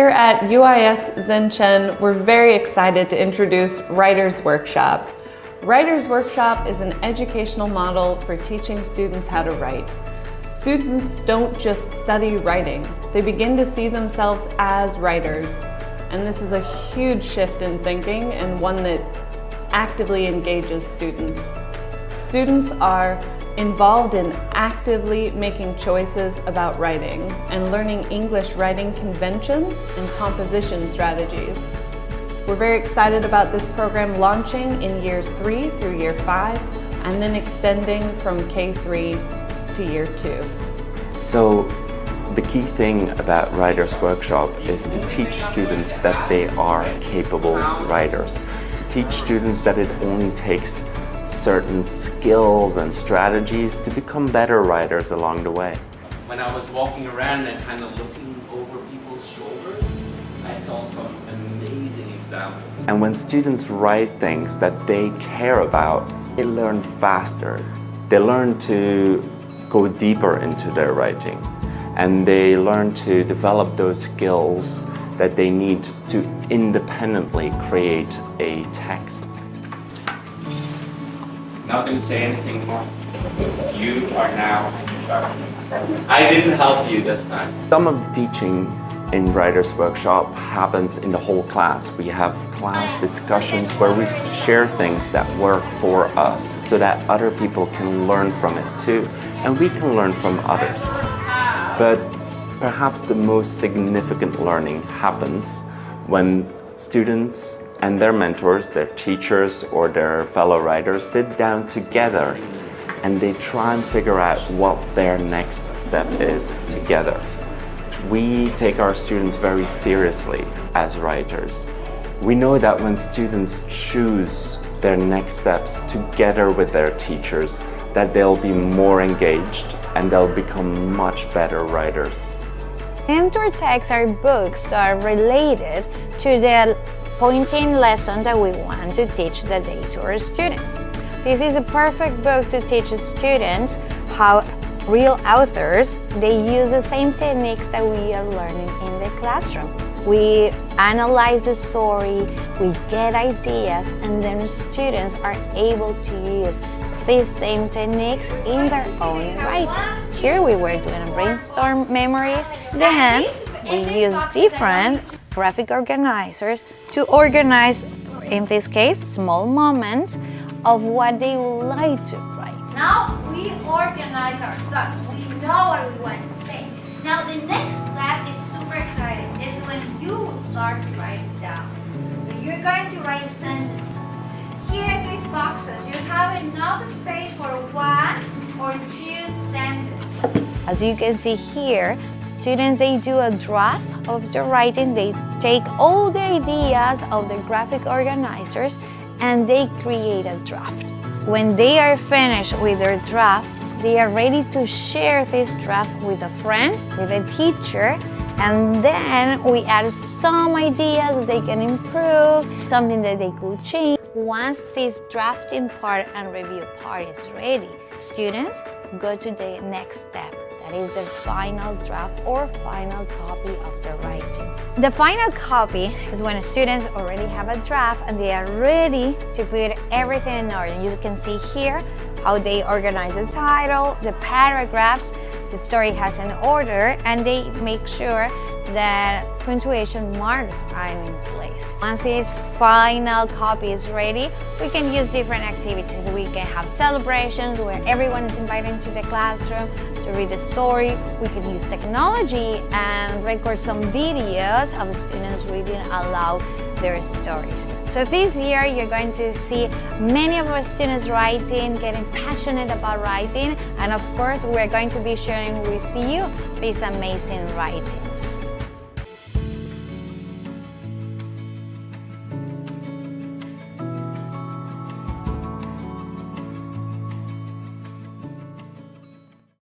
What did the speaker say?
Here at UISZ Zengcheng, we're very excited to introduce Writer's Workshop. Writer's Workshop is an educational model for teaching students how to write. Students don't just study writing, they begin to see themselves as writers. And this is a huge shift in thinking and one that actively engages students. Students are involved in actively making choices about writing and learning English writing conventions and composition strategies. We're very excited about this program launching in years 3 through year 5 and then extending from K3 to year 2. So the key thing about Writer's Workshop is to teach students that they are capable writers. To teach students that it only takes certain skills and strategies to become better writers along the way. When I was walking around and kind of looking over people's shoulders, I saw some amazing examples. And when students write things that they care about, they learn faster. They learn to go deeper into their writing, and they learn to develop those skills that they need to independently create a text. Not going to say anything more. You are now instructed. I didn't help you this time. Some of the teaching in Writer's Workshop happens in the whole class. We have class discussions where we share things that work for us so that other people can learn from it too, and we can learn from others. But perhaps the most significant learning happens when students and their mentors, their teachers or their fellow writers sit down together and they try and figure out what their next step is together. We take our students very seriously as writers. We know that when students choose their next steps together with their teachers, that they'll be more engaged and they'll become much better writers. Mentor texts are books that are related to the pointing lesson that we want to teach the day to our students. This is a perfect book to teach students how real authors, they use the same techniques that we are learning in the classroom. We analyze the story, we get ideas, and then students are able to use these same techniques in their own writing. Here we were doing a brainstorm memories, then we use different graphic organizers to organize, in this case, small moments of what they would like to write. Now we organize our thoughts. We know what we want to say. Now the next step is super exciting. It's when you start to write it down. So you're going to write sentences. Here in these boxes, you have enough space for 1 or 2 sentences. As you can see here, students, they do a draft of the writing. They take all the ideas of the graphic organizers and they create a draft. When they are finished with their draft, they are ready to share this draft with a friend, with a teacher, and then we add some ideas that they can improve, something that they could change. Once this drafting part and review part is ready, students go to the next step. That is the final draft or final copy of the writing. The final copy is when students already have a draft and they are ready to put everything in order. You can see here how they organize the title, the paragraphs, the story has an order, and they make sure that punctuation marks are in place. Once this final copy is ready, we can use different activities. We can have celebrations where everyone is invited to the classroom to read a story. We can use technology and record some videos of students reading aloud their stories. So this year you're going to see many of our students writing, getting passionate about writing, and of course we're going to be sharing with you these amazing writings.